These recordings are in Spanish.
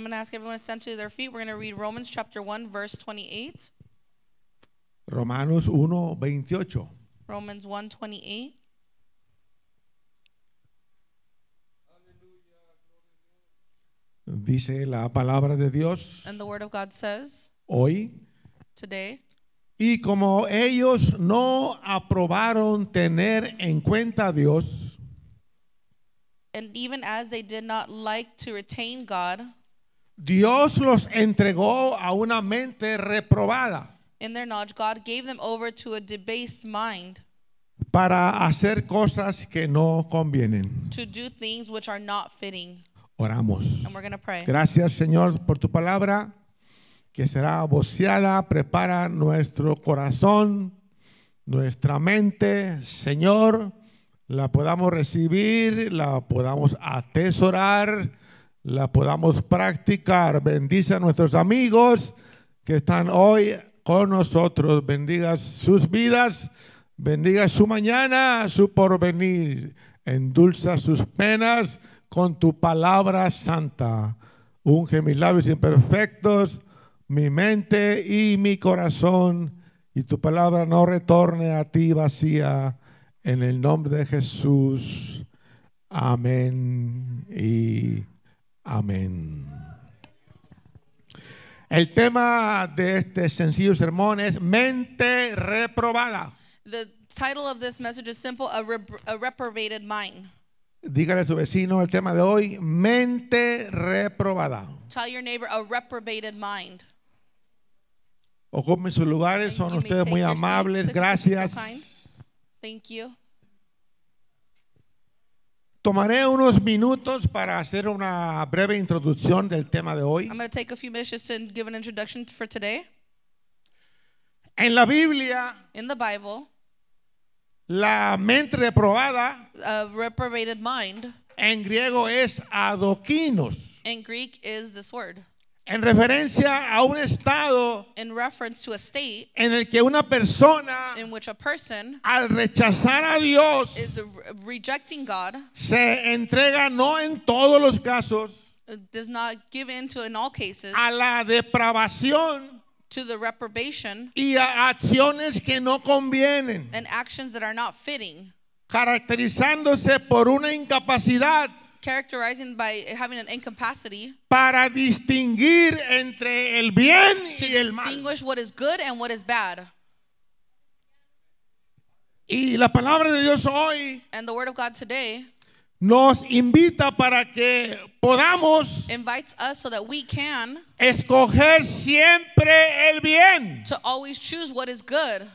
going to ask everyone to stand to their feet. We're going to read Romans chapter 1, verse 28. Romanos 1:28. Romans 1:28. Dice la palabra de Dios And the word of God says, hoy. today, Y como ellos no aprobaron tener en cuenta a Dios, and even as they did not like to retain God, Dios los entregó a una mente reprobada in their knowledge, God gave them over to a debased mind para hacer cosas que no convienen. to do things which are not fitting. Oramos. And we're going to pray. Gracias, Señor, por tu palabra que será voceada. Prepara nuestro corazón, nuestra mente, Señor, la podamos recibir, la podamos atesorar, la podamos practicar. Bendice a nuestros amigos que están hoy con nosotros. Bendiga sus vidas, bendiga su mañana, su porvenir. Endulza sus penas con tu palabra santa. Unge mis labios imperfectos, mi mente y mi corazón, y tu palabra no retorne a ti vacía. En el nombre de Jesús. Amén y amén. El tema de este sencillo sermón es mente reprobada. The title of this message is simple, a reprobated mind. Dígale a su vecino el tema de hoy, mente reprobada. Tell your neighbor, a reprobated mind. Ocupen sus lugares, son You may ustedes take muy your amables, seats if you'd be so kind. gracias. Thank you. Tomaré unos minutos para hacer una breve introducción del tema de hoy. I'm going to take a few minutes just to give an introduction for today. En la Biblia, In the Bible, la mente reprobada a reprobated mind en griego es adokinos, in Greek is this word, en referencia a un estado in reference to a state en el que una persona, in which a person al rechazar a Dios, is rejecting God, se entrega no en todos los casos does not give in to, in all cases, a la depravación to the reprobation y a acciones que no convienen, and actions that are not fitting, caracterizándose por una incapacidad characterizing by having an incapacity para distinguir entre el bien to y el mal. distinguish what is good and what is bad. Y la palabra de Dios hoy And the word of God today nos invita para que podamos invites us so that we can escoger siempre el bien. to always choose what is good.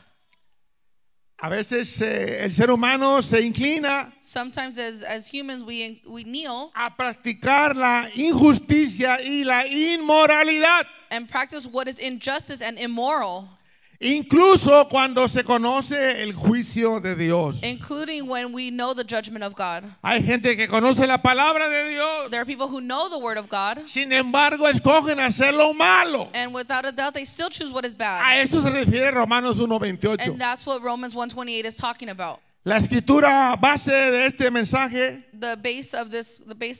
A veces el ser humano se inclina Sometimes as humans we kneel a practicar la injusticia y la inmoralidad, and practice what is injustice and immoral, incluso cuando se conoce el juicio de Dios. including when we know the judgment of God. Hay gente que conoce la palabra de Dios, There are people who know the word of God, sin embargo escogen hacer lo malo. and without a doubt they still choose what is A bad. eso se refiere Romanos 1:28. And that's what Romans 1:28 is talking about. La escritura base de este mensaje The base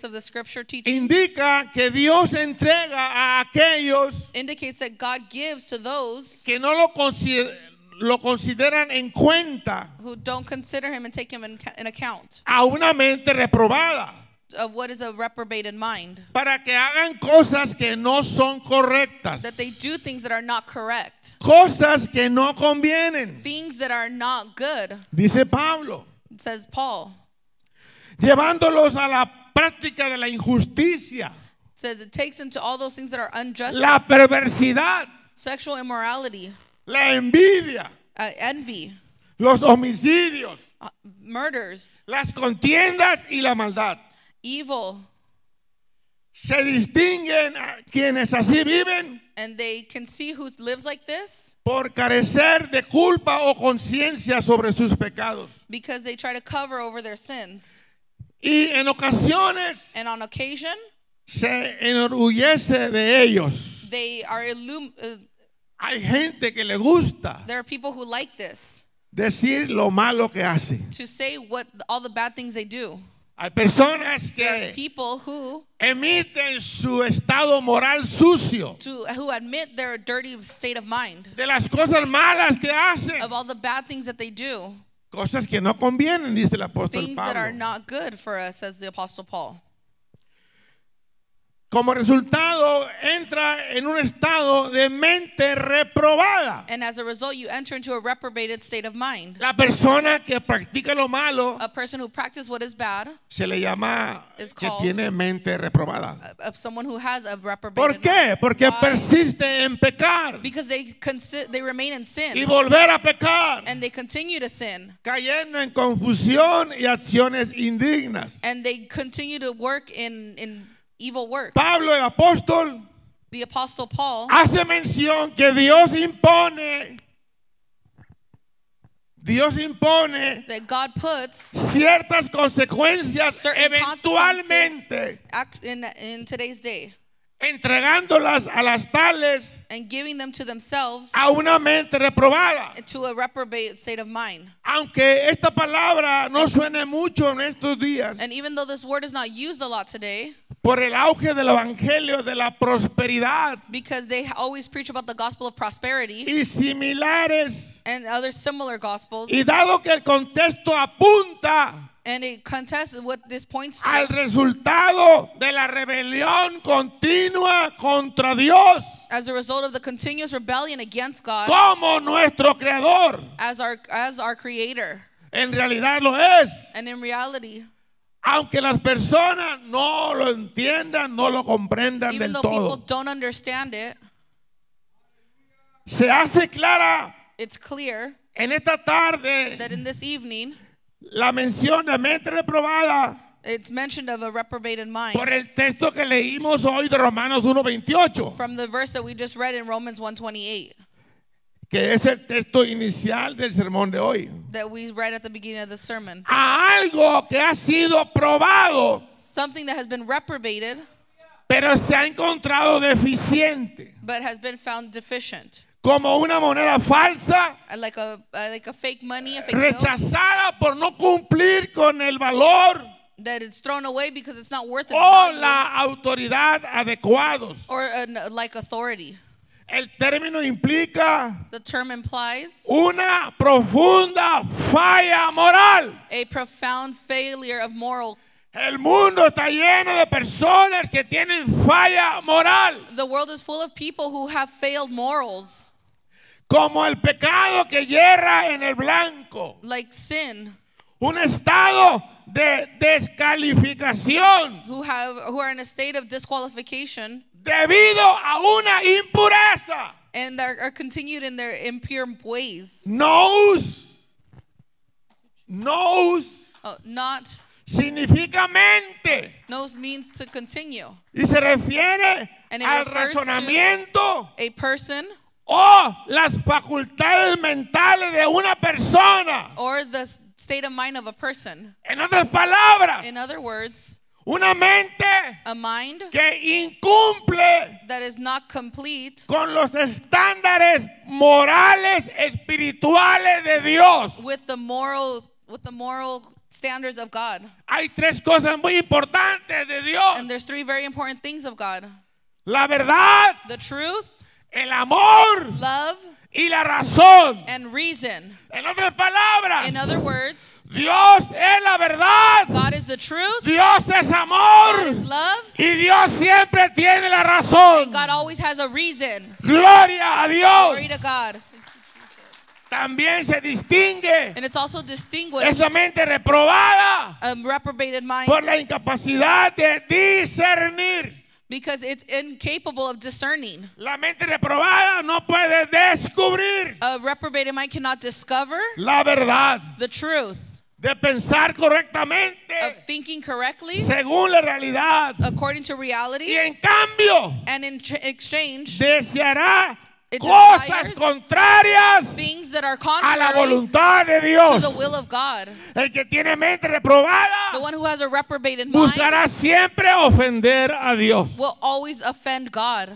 of the scripture teaching indica que Dios entrega a aquellos indicates that God gives to those que no lo consideran en cuenta who don't consider him and take him in account a una mente reprobada, of what is a reprobated mind, para que hagan cosas que no son correctas, that they do things that are not correct, cosas que no convienen. things that are not good, Dice Pablo, says Paul. llevándolos a la práctica de la injusticia, Says it takes into all those things that are unjust, la perversidad, sexual immorality, la envidia, envy, los homicidios, murders, las contiendas y la maldad. evil, Se distinguen a quienes así viven and they can see who lives like this por carecer de culpa o conciencia sobre sus pecados. because they try to cover over their sins. Y en ocasiones And on occasion, se enorgullece de ellos. they are Hay gente que le gusta there are people who like this, decir lo malo que hace. to say what all the bad things they do. Hay personas There are que people who emiten su estado moral sucio admit their dirty state of mind, de las cosas malas que hacen, of all the bad things that they do, cosas que no convienen, dice el apóstol things that are Pablo. not good for us, says the Apostle Paul. Como resultado, entra en un estado de mente reprobada. And as a result, you enter into a reprobated state of mind. La persona que practica lo malo A person who practices what is bad, se le llama is que called tiene mente reprobada. of someone who has a reprobated ¿Por qué? mind. Porque Why? persiste en pecar Because they remain in sin, y volver a pecar, and they continue to sin, cayendo en confusión y acciones indignas. and they continue to work in evil work. Pablo el apóstol The Apostle Paul hace mención que Dios impone that God puts ciertas consecuencias certain eventualmente, consequences in today's day, entregándolas a las tales and giving them to themselves a una mente reprobada. to a reprobate state of mind. Aunque esta palabra no suene mucho en estos días, And even though this word is not used a lot today, por el auge del evangelio de la prosperidad because they always preach about the gospel of prosperity y similares, and other similar gospels, y dado que el contexto apunta and it contests what this points al to resultado de la rebelión continua contra Dios as a result of the continuous rebellion against God como nuestro creador. as our creator. En realidad lo es. And in reality, Aunque las personas no lo entiendan, no lo comprendan even del though people todo, don't understand it, se hace clara it's clear en esta tarde that in this evening la mención de mente reprobada it's mentioned of a reprobated mind por el texto que leímos hoy de Romanos 1:28, from the verse that we just read in Romans 1:28 que es el texto inicial del sermón de hoy. that we read at the beginning of the sermon. A algo que ha sido probado, Something that has been reprobated pero se ha encontrado deficiente, but has been found deficient, como una moneda falsa, like a fake money, a fake bill, rechazada por no cumplir con el valor that it's thrown away because it's not worth its o value, la autoridad adecuados. or like authority. El término implica The term implies una profunda falla moral. a profound failure of moral. El mundo está lleno de personas que tienen falla moral, The world is full of people who have failed morals, como el pecado que hierra en el blanco, like sin, un estado de descalificación who are in a state of disqualification debido a una impureza. and are continued in their impure ways. Nous Not significa mente knows means to continue. y se refiere And it al refers to razonamiento a person o las facultades mentales de una persona. or the state of mind of a person. En otras palabras, In other words, una mente a mind que incumple that is not complete con los estándares morales espirituales de Dios. with the moral standards of God. Hay tres cosas muy importantes de Dios: And there's three very important things of God: la verdad, the truth, el amor love, y la razón. and reason. En otras palabras, In other words, Dios es la verdad, God is the truth, Dios es God amor is love, y Dios siempre tiene la razón. and God always has a reason. Gloria a Dios. Glory to God. También se distingue And it's also distinguished esa mente reprobada reprobated mind por la incapacidad de discernir. because it's incapable of discerning. La mente reprobada no puede descubrir A reprobated mind cannot discover la verdad, the truth de pensar correctamente of thinking correctly según la realidad, according to y reality, en cambio and in exchange deseará it cosas desires contrarias things that are a la contrary voluntad de to Dios. the will of God. El que tiene mente The reprobada one who has a reprobated mind buscará siempre ofender a Dios. will always offend God.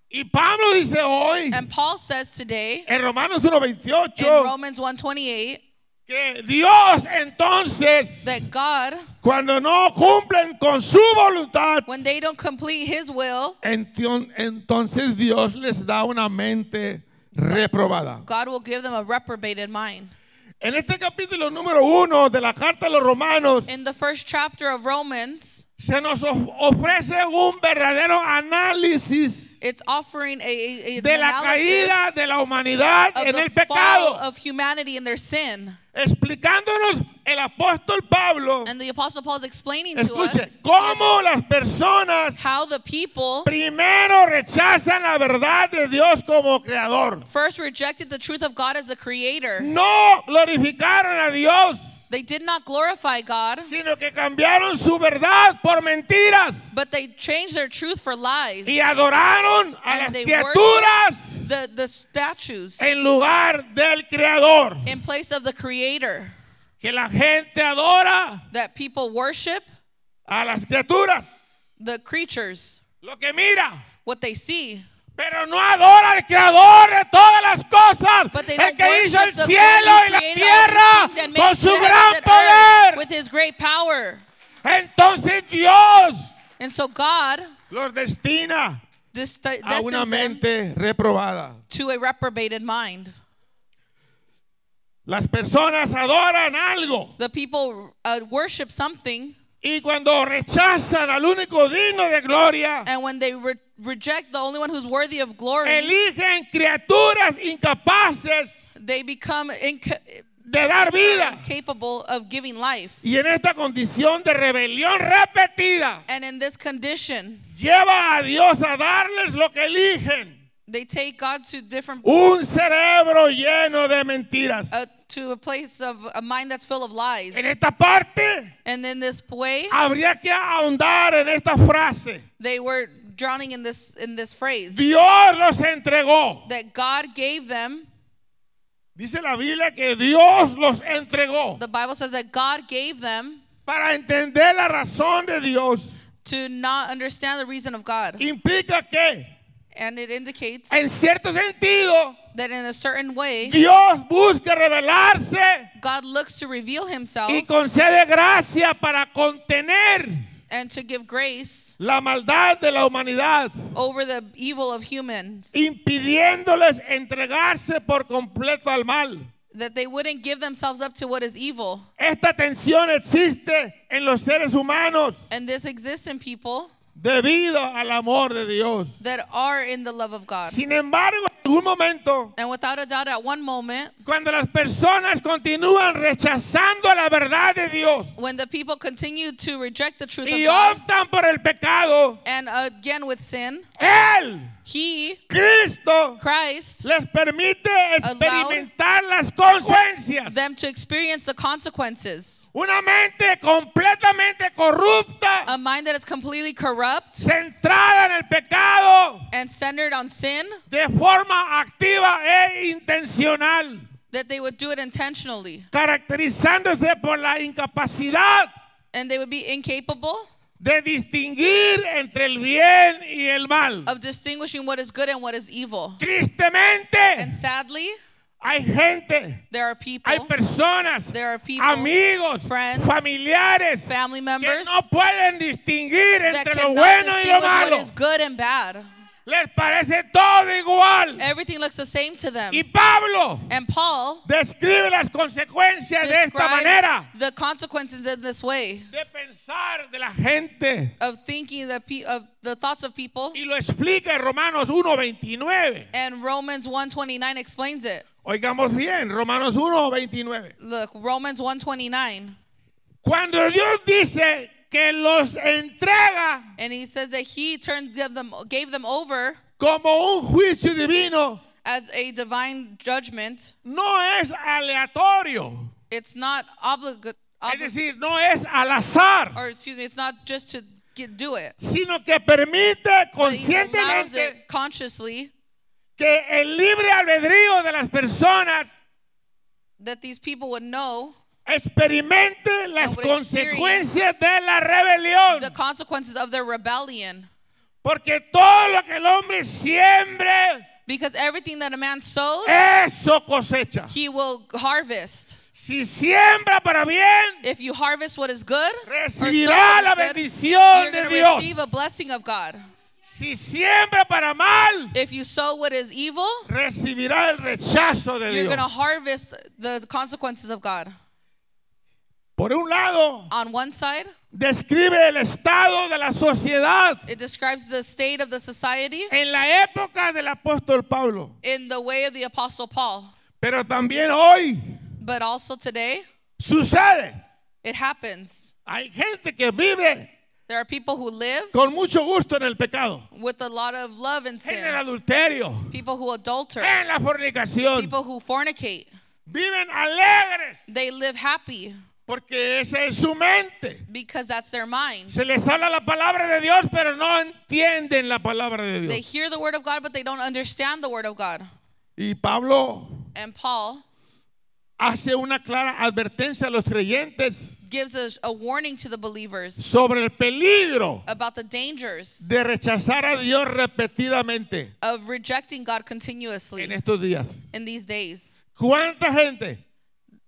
Y Pablo dice hoy And Paul says today en Romanos in 1:28 Romans 1:28 que Dios entonces, that God, cuando no cumplen con su voluntad, when they don't complete His will, entonces Dios les da una mente reprobada. God will give them a reprobated mind. En este capítulo número 1 de la carta a los Romanos, In the first chapter of Romans, se nos ofrece un verdadero análisis it's offering an de la analysis caída de la humanidad of en the el fall pecado, of humanity in their sin. explicándonos el apóstol Pablo, And the Apostle Paul is explaining to escuche, us cómo las personas how the people primero rechazan la verdad de Dios como creador. first rejected the truth of God as a creator. No glorificaron a Dios, They did not glorify God, sino que cambiaron su verdad por mentiras but they changed their truth for lies. y adoraron a And las they criaturas The statues en lugar del creador. in place of the creator. Que la gente adora That people worship a las criaturas, the creatures, lo que mira, what they see. pero no adora al creador de todas las cosas, But they el don't que hizo el worship the cielo God y who la created tierra all these things and con made su the gran heavens and earth poder. with His great power. Entonces Dios And so God los destina a una destines them mente reprobada. to a reprobated mind. Las personas adoran algo The people worship something, y cuando rechazan al único digno de gloria, and when they reject the only one who's worthy of glory, eligen criaturas incapaces they become de dar vida. incapable of giving life. Y en esta condición de rebelión repetida, And in this condition, lleva a Dios a darles lo que eligen. they take God to different Un cerebro lleno de mentiras. to a place of a mind that's full of lies. En esta parte, And in this way, habría que ahondar en esta frase. they were drowning in this phrase Dios los entregó. that God gave them. Dice la Biblia que Dios los entregó. The Bible says that God gave them Para entender la razón de Dios, to not understand the reason of God. implica que, And it indicates en cierto sentido, that in a certain way, Dios busca revelarse God looks to reveal Himself y concede gracia para contener and to give grace la maldad de la humanidad, over the evil of humans, impidiéndoles entregarse por completo al mal. that they wouldn't give themselves up to what is evil. Esta tensión existe en los seres humanos And this exists in people debido al amor de Dios. that are in the love of God. Sin embargo, en algún momento, And without a doubt, at one moment, cuando las personas continúan rechazando la verdad de Dios when the people continue to reject the truth of y God, optan por el pecado, and again with sin, Él, He, Cristo, Christ, les permite experimentar las consecuencias. them to experience the consequences. Una mente completamente corrupta, A mind that is completely corrupt centrada en el pecado, and centered on sin, de forma activa e intencional, that they would do it intentionally. caracterizándose por la incapacidad And they would be incapable de distinguir entre el bien y el mal. of distinguishing what is good and what is evil. And Tristemente, sadly, hay gente, there are people, hay personas, there are people, amigos, friends, familiares family que members no pueden distinguir that entre lo cannot bueno y lo distinguish what malo. is good and bad. Les parece todo igual. Everything looks the same to them. Y Pablo And Paul describe las consecuencias de esta describes manera the consequences in this way de pensar de la gente. of thinking of the thoughts of people. Y lo explica en Romanos 1:29. And Romans 1:29 explains it. Oigamos bien, Romanos 1:29. Look, Romans 1:29. Cuando Dios dice que los entrega And he says that he gave them over como un juicio divino, as a divine judgment. no es aleatorio. It's not Es decir, no es al azar, it's not just to do it. sino que permite But he allows conscientemente it consciously que el libre albedrío de las personas that these people would know experimente las would experience consecuencias de la rebelión. the consequences of their rebellion. Porque todo lo que el hombre siembre, Because everything that a man sows, eso cosecha. he will harvest. Si siembra para bien, If you harvest what is good, or sow recibirá la what is good, bendición you're de going to Dios. receive a blessing of God. Si siembra para mal, If you sow what is evil, recibirá el rechazo de you're Dios. going to harvest the consequences of God. Por un lado, On one side, describe el estado de la sociedad it describes the state of the society en la época del apóstol Pablo, in the way of the Apostle Paul. pero también hoy But also today, sucede. it happens. Hay gente que vive There are people who live con mucho gusto en el pecado, with a lot of love and en el sin. adulterio, People who adulterate. en la fornicación. People who fornicate. Viven alegres They live happy porque esa es su mente. because that's their mind. Se les habla la palabra de Dios, pero no entienden la palabra de They Dios. hear the word of God, but they don't understand the word of God. Y Pablo And Paul hace una clara advertencia a los creyentes gives us a warning to the believers sobre el peligro about the dangers de rechazar a Dios repetidamente of rejecting God en continuously estos días. in these days. ¿Cuánta gente,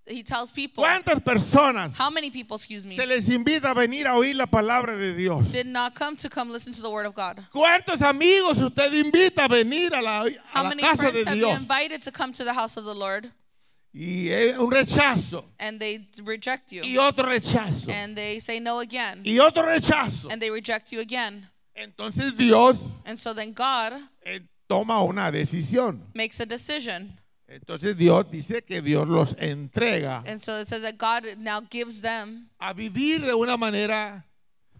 He tells people, cuántas personas how many people, excuse me, se les invita a venir a oír la palabra de Dios? did not come listen to the word of God? ¿Cuántos amigos usted invita a venir a la How many casa de friends have you Dios? invited to come to the house of the Lord? Y es un rechazo, And they reject you. y otro rechazo, And they say no again. y otro rechazo. And they reject you again. Entonces Dios And so then God toma una decisión. makes a decision. Entonces Dios dice que Dios los entrega And so it says that God now gives them a vivir de una manera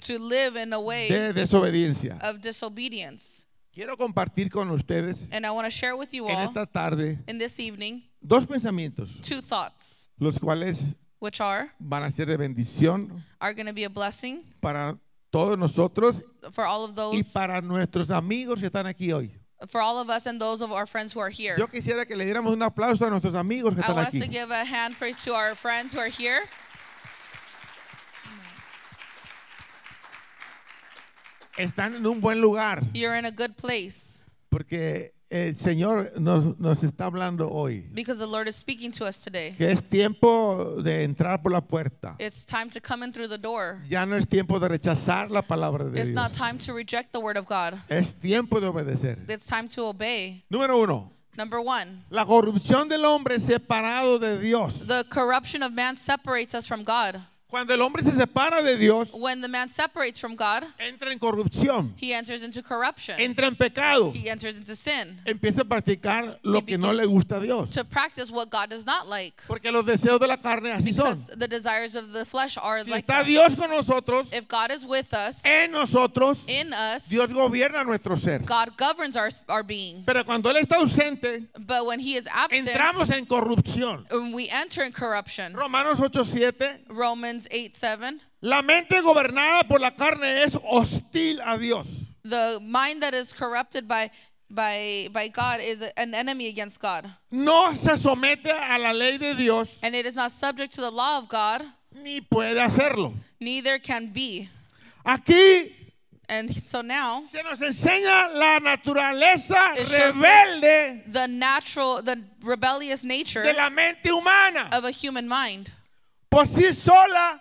to live in a way de desobediencia. of disobedience. Quiero compartir con ustedes And I want to share with you en all esta tarde in this evening dos pensamientos, two thoughts, los cuales which are van a ser de bendición going to be a blessing para todos nosotros for all of y those, para nuestros amigos que están aquí hoy. for all of us and those of our friends who are here. Yo quisiera que le diéramos un aplauso a nuestros amigos que I están want us aquí. to give a hand praise to our friends who are here. Están en un buen lugar You're in a good place porque el Señor nos está hablando hoy because the Lord is speaking to us today. que es tiempo de entrar por la puerta. It's time to come in through the door. Ya no es tiempo de rechazar la palabra de It's not Dios. time to reject the word of God. Es tiempo de obedecer. It's time to obey. Número uno, Number one, la corrupción del hombre separado de Dios. the corruption of man separates us from God. Cuando el hombre se separa de Dios, When the man separates from God, entra en corrupción, he enters into corruption. entra en pecado, He enters into sin. empieza a practicar lo He que no le begins gusta a Dios. to practice what God does not like. Porque los deseos de la carne así son. Because the desires of the flesh are Si like está that. Dios con nosotros, If God is with us, en nosotros, in us, Dios gobierna nuestro ser. God governs our being. Pero cuando Él está ausente, But when he is absent, entramos en corrupción. we enter in corruption. Romanos 8:7. Romans 8:7. La mente gobernada por la carne es hostil a Dios. The mind that is corrupted by God is an enemy against God. No se somete a la ley de Dios And it is not subject to the law of God, ni puede hacerlo. neither can be. Aquí And so now, se nos enseña la naturaleza it shows rebelde the rebellious nature de la mente humana. of a human mind. Por sí sola,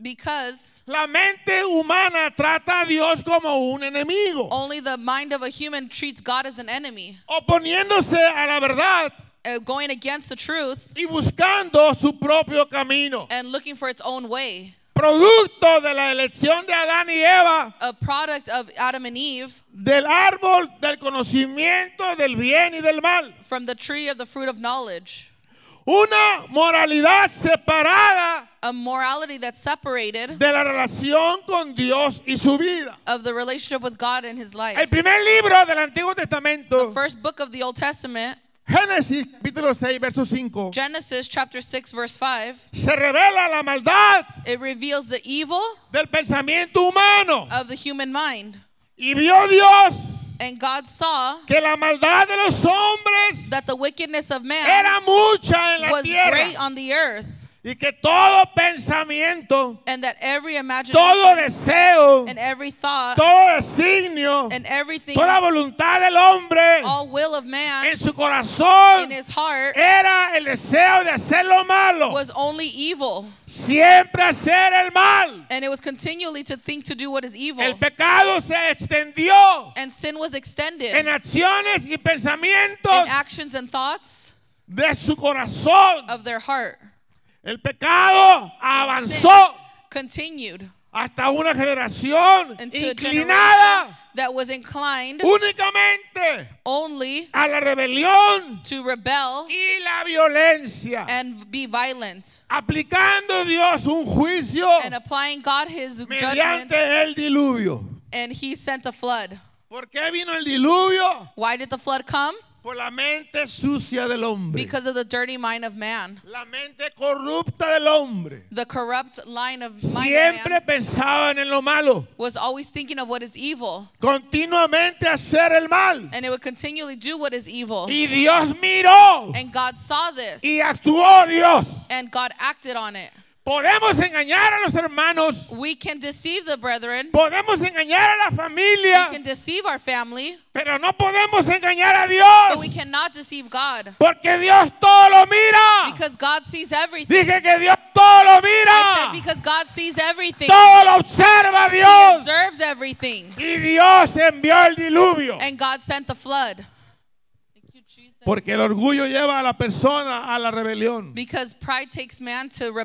Because la mente humana trata a Dios como un enemigo, only the mind of a human treats God as an enemy, oponiéndose a la verdad going against the truth y buscando su propio camino. and looking for its own way. Producto de la elección de Adán y Eva, A product of Adam and Eve del árbol del conocimiento del bien y del mal. from the tree of the fruit of knowledge. Una moralidad separada A morality that's separated de la relación con Dios y su vida. of the relationship with God in his life. El primer libro del Antiguo The Testamento, first book of the Old Testament, Génesis capítulo 6, verso 5, Genesis chapter 6 verse 5, se revela la maldad it reveals the evil del pensamiento humano. of the human mind. Y vio Dios And God saw que la maldad de los hombres that the wickedness of man era mucha en la was tierra great on the earth Y que todo pensamiento, and that every imagination todo deseo, and every thought todo designio, and everything, toda voluntad del hombre all will of man en su corazón in his heart era el deseo de hacer lo malo. was only evil. Siempre hacer el mal. And it was continually to think to do what is evil. El pecado se extendió And sin was extended en acciones y in pensamientos actions and thoughts de su corazón. of their heart. El pecado Sin avanzó continued hasta una generación into a generation inclinada that was inclined únicamente only a la rebelión to rebel y la violencia, and be violent, aplicando Dios un juicio and applying God his mediante judgment, el diluvio. and he sent a flood. ¿Por qué vino el diluvio? Why did the flood come? Por la mente sucia del hombre, Because of the dirty mind of man, la mente corrupta del hombre. the corrupt mind of Siempre man pensaban en lo malo, was always thinking of what is evil, continuamente hacer el mal. and it would continually do what is evil. Y Dios miró And God saw this, y actuó Dios. and God acted on it. Podemos engañar a los hermanos, We can deceive the brethren, podemos engañar a la we familia, can deceive our family, pero no podemos engañar a but we Dios, cannot deceive God, porque Dios todo lo mira. because God sees everything. Dije que Dios todo lo I mira, said because God sees everything. todo lo observa He Dios. observes everything. Y Dios envió el diluvio, And God sent the flood. porque el orgullo lleva a la persona a la rebelión Because pride takes man to y a la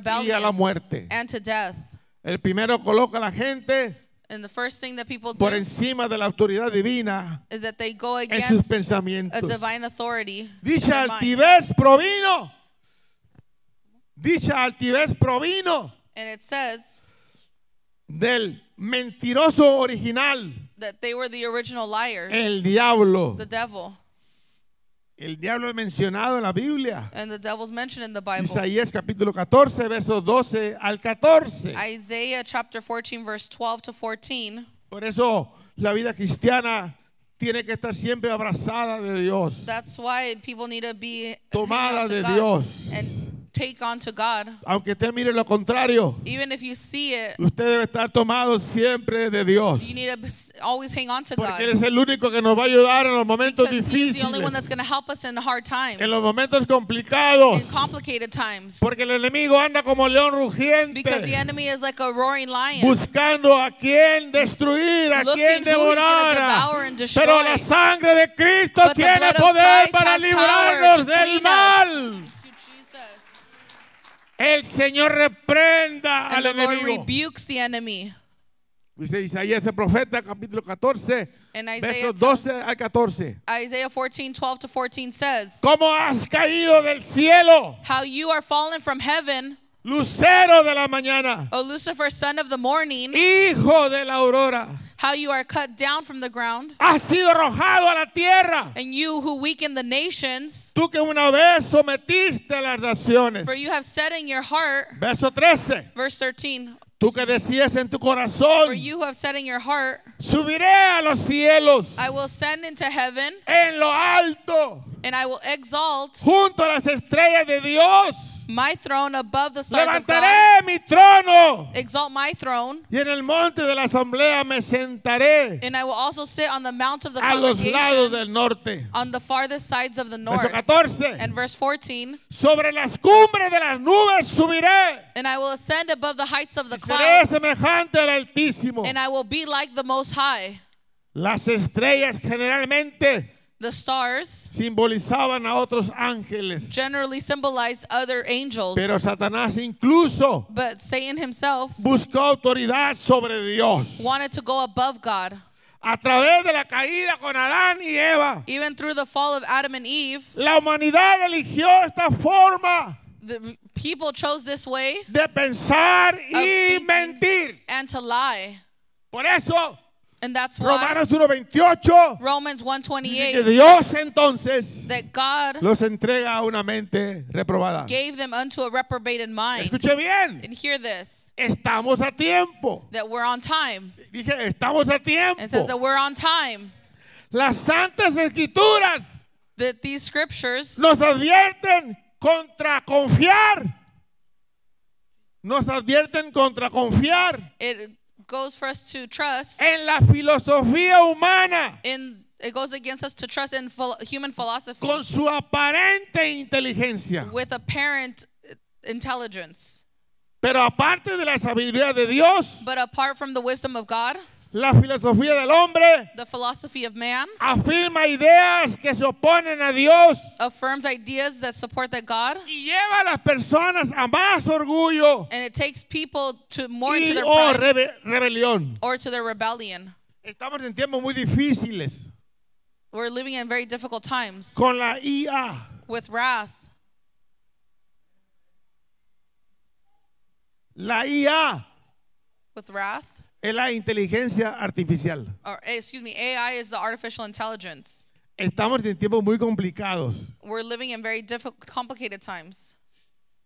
rebellion muerte. and to death. El primero coloca a la gente And the first thing that people por do encima de la autoridad divina is that they go en sus against a pensamientos. divine authority. in Dicha their mind. altivez provino. Dicha altivez provino And it says del mentiroso original, that they were the original liars, el diablo. the devil. El diablo es mencionado en la Biblia. And the devil's mentioned in the Bible. Isaías capítulo 14, versos 12 al 14. Isaiah chapter 14, verse 12 to 14. Por eso la vida cristiana tiene que estar siempre abrazada de Dios, That's why people need to be tomada hanging on de to God Dios. and take on to God. Aunque usted mire lo contrario, Even if you see it, usted debe estar tomado siempre de Dios, you need to always hang on to porque God. Él es el único que nos va a ayudar en los momentos Because He's the only one that's difíciles, going to help us in hard times, en los momentos complicados, in complicated times. porque el enemigo anda como león Because the rugiente, enemy is like a roaring lion, buscando a quien destruir, a quien looking who he's gonna devorar. devour and destroy. Pero la sangre de Cristo But the tiene blood of poder Christ para has power librarnos to del clean us. mal. Thank you, Jesus. El Señor reprenda al And the Lord enemigo. rebukes the enemy. Dice Isaías el profeta, capítulo 14, And Isaiah versos 12 al 14. Isaiah 14, 12 to 14 says, ¿Cómo has caído del cielo, how you are fallen from heaven, lucero de la mañana, O Lucifer, son of the morning, hijo de la aurora? how you are cut down from the ground, Has sido arrojado a la tierra, and you who weaken the nations, tú que una vez sometiste a las naciones. for you have said in your heart, Verso 13. verse 13, Tú que decías en tu for corazón, you who have said in your heart, subiré a los cielos, I will send into heaven, en lo alto, and I will exalt junto a las estrellas de Dios. my throne above the stars of God, Levantaré mi trono exalt my throne, y en el monte de la asamblea me sentaré and I will also sit on the mount of the a los lados congregation del norte. on the farthest sides of the Verso north. 14. And verse 14, Sobre las cumbres de las nubes subiré and I will ascend above the heights of the y seré clouds, semejante al Altísimo. and I will be like the Most High. Las estrellas generalmente The stars simbolizaban a otros ángeles, generally symbolized other angels, pero Satanás incluso but Satan himself buscó autoridad sobre Dios. wanted to go above God. A través de la caída con Adán y Eva, Even through the fall of Adam and Eve, la humanidad eligió esta forma the people chose this way de pensar y thinking. mentir. and to lie. Por eso, And that's why Romanos 1:28, Romans que 1:28, Dios entonces that God los entrega a una mente reprobada. gave them unto a reprobated mind. Escuche bien, And hear this, estamos a tiempo. that we're on time. Dije, estamos a tiempo. It says that we're on time. Las santas escrituras That these scriptures nos advierten contra confiar nos advierten contra confiar It goes for us to trust en la filosofía humana it goes against us to trust in human philosophy con su aparente inteligencia. with apparent intelligence. Pero aparte de la sabiduría de Dios, But apart from the wisdom of God, la filosofía del hombre the philosophy of man afirma ideas que se oponen a Dios affirms ideas that support that God, y lleva a las personas a más orgullo and it takes people to more into y their o pride rebelión. or to their rebellion. Estamos en tiempos muy difíciles We're living in very difficult times con la IA. with wrath. La IA With wrath, es la inteligencia artificial. or excuse me, AI is the artificial intelligence. Estamos en tiempos muy complicados. We're living in very difficult, complicated times.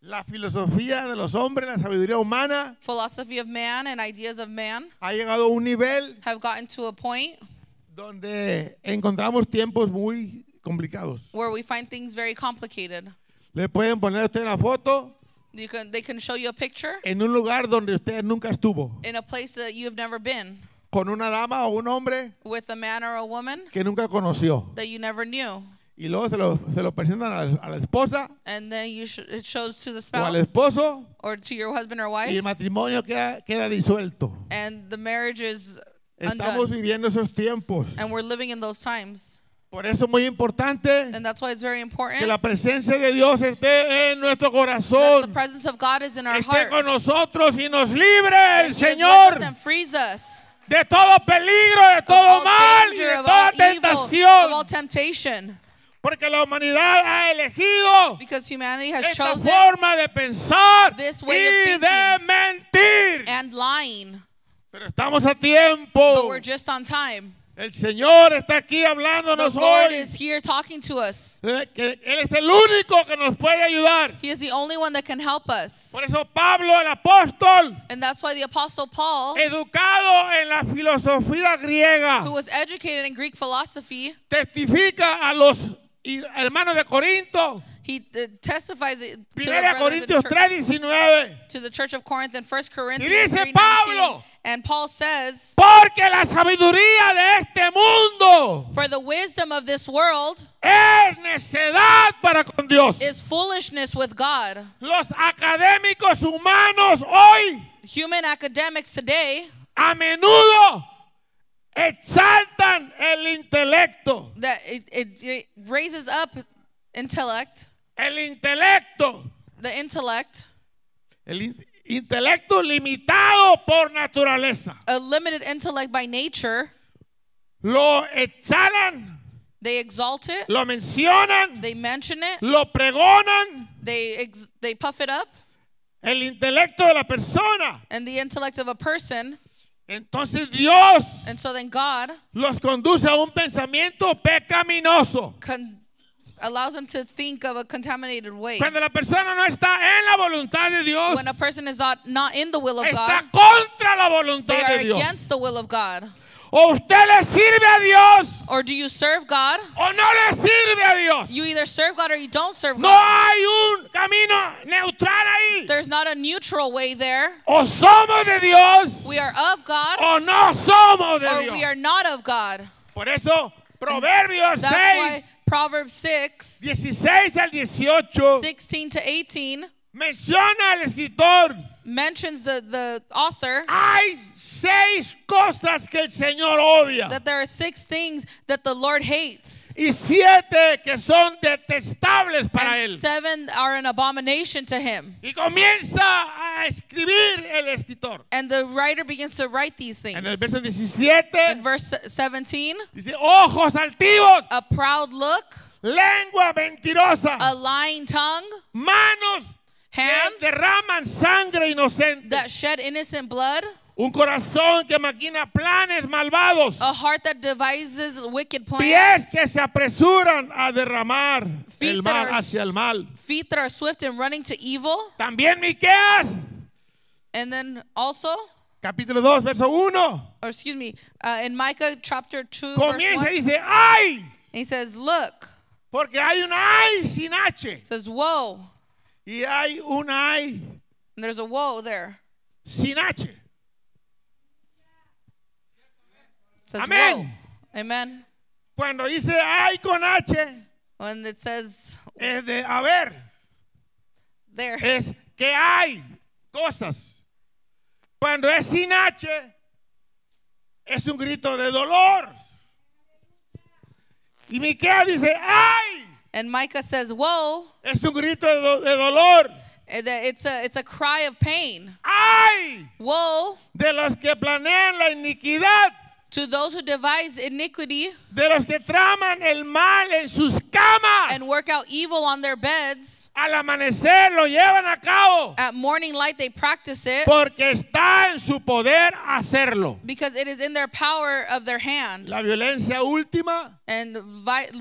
La filosofía de los hombres, la sabiduría humana, Philosophy of man and ideas of man ha llegado a un nivel have gotten to a point donde encontramos tiempos muy complicados. where we find things very complicated. Le pueden poner a usted una foto They can show you a picture en un lugar donde usted nunca estuvo, in a place that you have never been, con una dama o un hombre with a man or a woman que nunca conoció. that you never knew. Y luego se lo presentan a la esposa And then it shows to the o al spouse esposo or to your husband or y el wife, matrimonio queda disuelto. and the marriage is Estamos undone. viviendo esos tiempos. And we're living in those times. Por eso es muy importante And that's why it's very important que la presencia de Dios esté en nuestro that the corazón, presence of God is in our esté heart. con nosotros y nos libre That el He is with Señor us and frees us de todo peligro, de of todo all mal y danger, de of toda all evil, of all tentación. temptation. Porque la humanidad ha elegido Because humanity has esta chosen forma de pensar this way of y thinking de mentir. and lying. Pero estamos a But tiempo. we're just on time. El Señor está aquí The hablándonos Lord hoy. is here talking to us. Que Él es el único que nos puede ayudar. He is the only one that can help us. Por eso Pablo, el apóstol, And that's why the Apostle Paul, educado en la filosofía griega, who was educated in Greek philosophy, testifica a los hermanos de Corinto, he testifies it to the 1 brothers in the Corintios church, 3:19. to the church of Corinth in 1 Corinthians dice 3:19. Pablo, And Paul says, Porque la sabiduría de este mundo for the wisdom of this world es necedad para con Dios. is foolishness with God. Los académicos humanos hoy Human academics today, a menudo exaltan el intelecto. that it raises up intellect, El intelecto. the intellect, Intelecto limitado por naturaleza. a limited intellect by nature. Lo exhalan, They exalt it, lo mencionan, they mention it, lo pregonan. they puff it up, El intelecto de la persona. and the intellect of a person. Entonces Dios And so then God los conduce a un pensamiento pecaminoso. allows them to think of a contaminated way. Cuando la persona no está en la voluntad de Dios, When a person is not in the will of God, está contra la they voluntad are de Dios. against the will of God. O usted le sirve a Dios Or do you serve God? o no le sirve a Dios. You either serve God or you don't serve No God. hay un camino neutral ahí. There's not a neutral way there. O somos de Dios We are of God o no somos de or Dios. we are not of God. Por eso, Proverbios That's 6, why Proverbs 6, 16 al 18, 16 to 18 menciona al escritor. mentions the author Hay 6 cosas que el Señor odia that there are 6 things that the Lord hates. y 7 que son detestables para And él. 7 are an abomination to him. Y comienza a escribir el escritor. And the writer begins to write these things. En el verso 17 In verse 17, dice, ojos altivos, a proud look, lengua mentirosa, a lying tongue, manos que hands derraman sangre inocente, that shed innocent blood, un corazón que maquina planes malvados, a heart that devises wicked pies plans, que se apresuran a derramar Feet el that mal are hacia el mal. feet that are swift in running to evil. También Miqueas, And then also, capítulo 2, verso 1, or excuse me, in Micah chapter 2, verse 1, comienza y dice, ¡ay! he says, look, Porque hay un ay sin H says, woe, y hay un ay And there's a woe there. sin H. It says Amén. woe. Amen. Cuando dice hay con H, When it says es de haber, there, es que hay cosas. Cuando es sin H, es un grito de dolor. Y Miqueas dice, ¡ay! and Micah says woe, Es un grito de dolor. it's a cry of pain. ¡Ay! Woe De los que planean la iniquidad, to those who devise iniquity de los que traman el mal en sus camas. and work out evil on their beds. Al amanecer lo llevan a cabo, At morning light they practice it porque está en su poder hacerlo. because it is in their power of their hand. La violencia última, And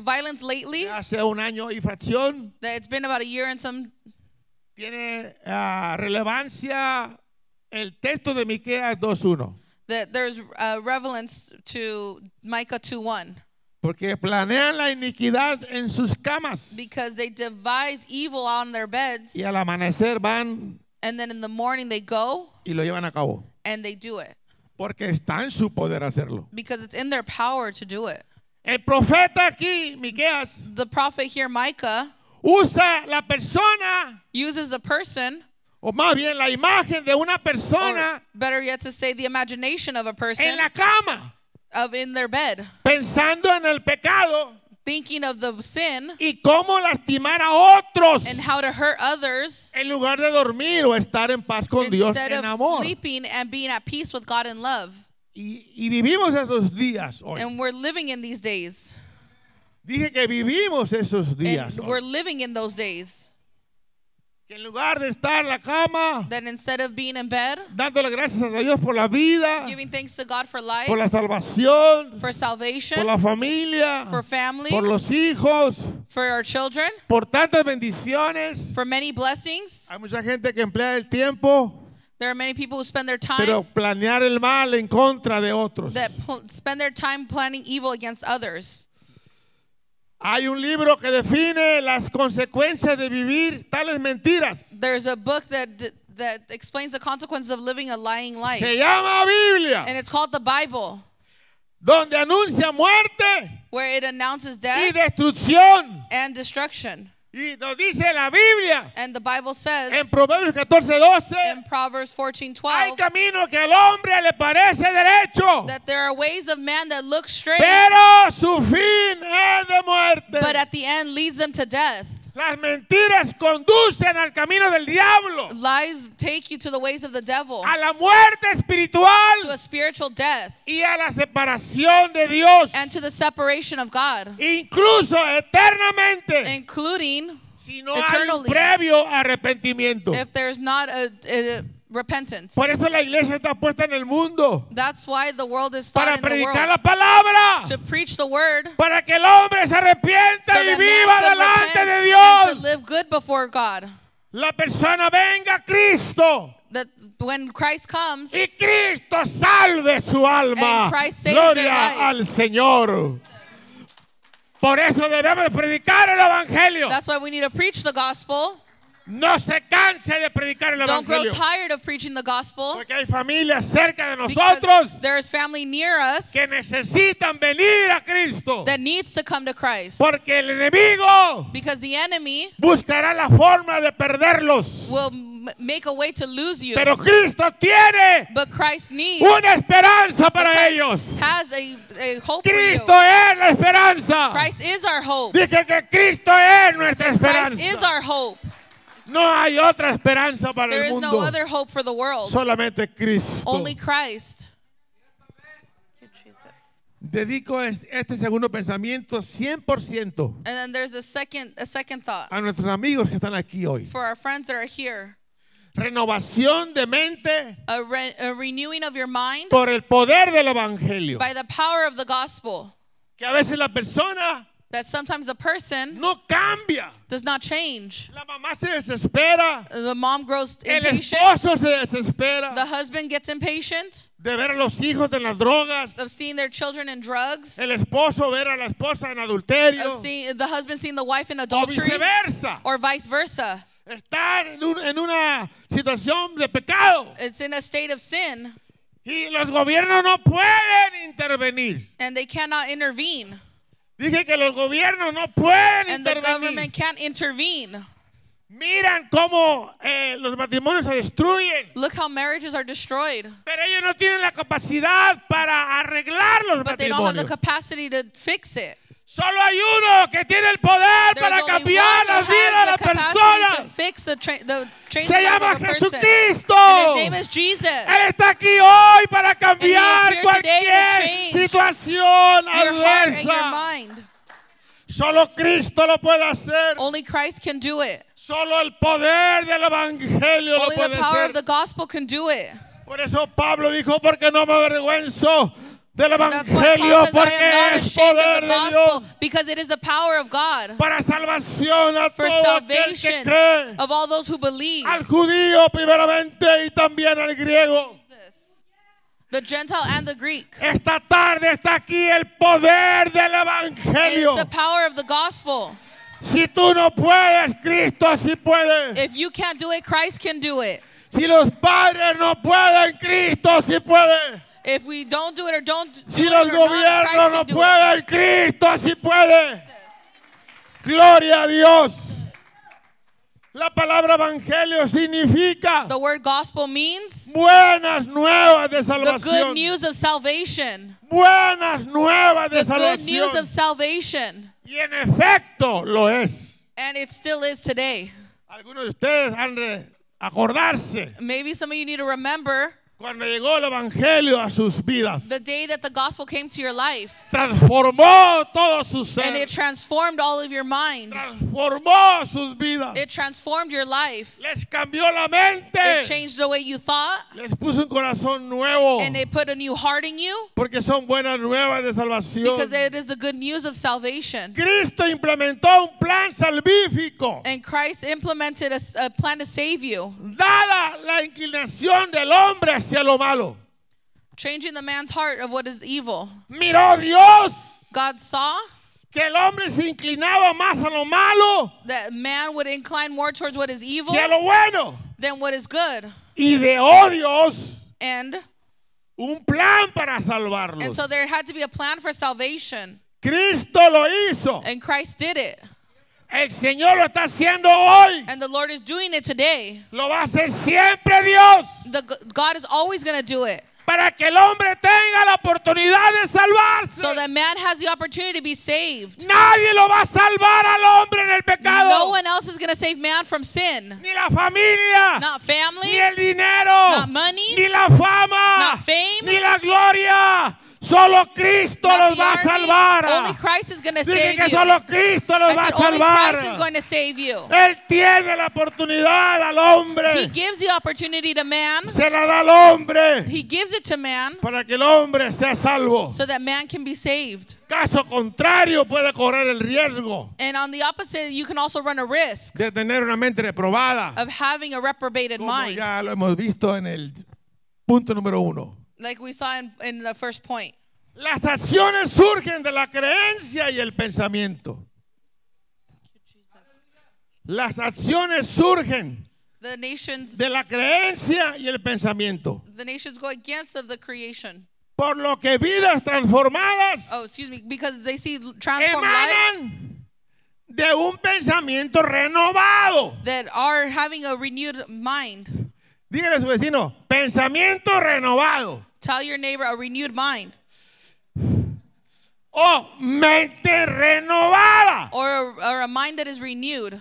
violence lately, hace un año y fracción, that it's been about a year and some, tiene relevancia el texto de Miqueas 2:1. that there's relevance to Micah 2:1. Porque planean la iniquidad en sus camas Because they devise evil on their beds, y al amanecer van and then in the morning they go y lo llevan a cabo. and they do it. Porque está en su poder hacerlo. Because it's in their power to do it. El profeta aquí, Miqueas, The prophet here, Micah, usa la persona, uses the person, o más bien la imagen de una or persona better yet to say the imagination of a person, en la cama, of in their bed, pensando en el pecado thinking of the sin y cómo lastimar a otros and how to hurt others en lugar de dormir o estar en paz con Dios instead en of amor. sleeping and being at peace with God in love. Y vivimos esos días hoy. And we're living in these days. Dije que vivimos esos días And we're hoy. living in those days. Que en lugar de estar en la cama, That instead of being in bed, dándole gracias a Dios por la vida, giving thanks to God for life, por la salvación, for salvation, por la familia, for family, por los hijos, for our children, por tantas bendiciones. for many blessings. Hay mucha gente que emplea el tiempo, There are many people who spend their pero time planear el mal en contra de otros. that spend their time planning evil against others. Hay un libro que define las consecuencias de vivir tales mentiras. There's a book that explains the consequences of living a lying life. Se llama Biblia, And it's called the Bible, donde anuncia muerte where it announces y death destrucción. and destruction. Y nos dice la Biblia And the Bible says en Proverbios 14:12, in Proverbs hay 14:12 camino que al hombre le parece derecho, that there are ways of man that look straight, pero su fin es de muerte. but at the end leads them to death. Las mentiras conducen al camino del diablo, Lies take you to the ways of the devil, a la muerte to espiritual a spiritual death, y a la separación de Dios, and to the separation of God, incluso eternamente, including si no hay un eternally, previo arrepentimiento. if there's not a repentance. Por eso la iglesia está puesta en el mundo, That's why the world is para started in the predicar world, la palabra, to preach the word, para que el hombre se arrepienta so y that viva man could delante repent de and Dios. to live good before God. La persona venga a Cristo That when Christ comes, y Cristo salve su alma. And Christ saves their Gloria life. al Señor. Por eso debemos de predicar el Evangelio. that's why we need to preach the gospel. No se canse de predicar el Don't grow Evangelio. tired of preaching the gospel, Porque hay familias cerca de because nosotros there's family near us que necesitan venir a Cristo. that needs to come to Christ. Porque el enemigo Because the enemy buscará la forma de perderlos. will make a way to lose you. Pero Cristo tiene But Christ needs, una esperanza para Christ ellos. has a hope for Cristo you. es la esperanza. Christ is our hope. Dije que Cristo es nuestra And Christ is esperanza. our hope. No hay otra esperanza para There el is no mundo. other hope for the world. Solamente Cristo. Only Christ. Dedico este segundo pensamiento 100% And then there's a second thought a nuestros amigos que están aquí hoy. for our friends that are here. Renovación de mente A renewing of your mind por el poder del Evangelio. by the power of the gospel. Que a veces la persona That sometimes a person no cambia. does not change. La mamá se desespera. The mom grows El impatient. esposo se desespera The husband gets impatient de ver a los hijos en las drogas. of seeing their children in drugs. El esposo ver a la esposa en adulterio. Of seeing the husband seeing the wife in O adultery, viceversa. or vice versa. están en una situación de pecado. It's in a state of sin, Y los gobiernos no pueden intervenir. and they cannot intervene. Dije que los gobiernos no pueden And the intervenir. government can't intervene. Miran cómo los matrimonios se destruyen. Look how marriages are destroyed. Pero ellos no tienen la capacidad para arreglar los But they don't have the matrimonios. capacity to fix it. Solo hay uno que tiene el poder There's para only cambiar one la who vida de has la the capacity to persona. fix the change Se the life llama of a person. Jesucristo. And his name is Jesus. Él está aquí hoy para cambiar here today to cualquier change situación Your heart and your adversa. mind. Solo Cristo lo puede hacer. Only Christ can do it. Solo el poder del Evangelio lo Only the puede power of hacer. the gospel can do it. Por eso Pablo dijo, porque no me avergüenzo del That's why Evangelio, Paul says, I porque am not es ashamed poder of the de gospel, Dios because it is the power of God para salvación a for todo aquel que salvation cree, of all those who believe, al judío primeramente y también al griego. the Gentile and the Greek. Esta tarde está aquí el poder del It is Evangelio. the power of the gospel. Si tú no puedes, Cristo sí puede. If you can't do it, Christ can do it. Si los padres no pueden, Cristo sí puede. If we don't do it or don't do Si it los or not, gobiernos Christ no can do it. pueden, Cristo sí puede. Gloria a Dios. La palabra evangelio significa The word gospel means buenas nuevas de the good salvación. news of salvation. Buenas nuevas de The good news salvación. of salvation. Y en efecto lo es. And it still is today. Algunos de ustedes han de acordarse Maybe some of you need to remember cuando llegó el evangelio a sus vidas. the day that the gospel came to your life Transformó todo su and ser. it transformed all of your mind. Transformó sus vidas. It transformed your life. Les cambió la mente. It changed the way you thought Les puso un corazón nuevo. and it put a new heart in you Porque son buenas nuevas de salvación. because it is the good news of salvation. Cristo implementó un plan salvífico. And Christ implemented a plan to save you, Dada la inclinación del hombre hacia lo malo. changing the man's heart of what is evil. Miró Dios God saw que el hombre se inclinaba más a lo malo that man would incline more towards what is evil que a lo bueno. than what is good. Y de Dios And un plan para salvarlos. so there had to be a plan for salvation. Cristo lo hizo. And Christ did it. El Señor lo está haciendo hoy. And the Lord is doing it today. Lo va a hacer siempre Dios. God is always going to do it. Para que el hombre tenga la oportunidad de salvarse. So that man has the opportunity to be saved. Nadie lo va a salvar al hombre en el pecado. No one else is going to save man from sin. Ni la familia. Not family, Ni el dinero. not money, Ni la fama. not fame, Ni la gloria. Solo Cristo not los the va a army. salvar. Only Christ is going to Dije save que you. solo Cristo los va I a said only Christ is salvar. going to save you. Él tiene la oportunidad al hombre. He gives the opportunity to man. Se la da al hombre. He gives it to man Para que el hombre sea salvo. so that man can be saved. Caso contrario, puede correr el riesgo And on the opposite, you can also run a risk de tener una mente reprobada. of having a reprobated Como mind, ya lo hemos visto en el punto número 1. like we saw in the first point. Las acciones surgen de la creencia y el pensamiento. Las acciones surgen The nations de la creencia y el pensamiento. go against of the creation. Por lo que vidas transformadas Oh, excuse me, because they see transformed lives emanan de un pensamiento renovado. that are having a renewed mind. Dígale a su vecino, pensamiento renovado. Tell your neighbor a renewed mind O mente renovada. or a mind that is renewed.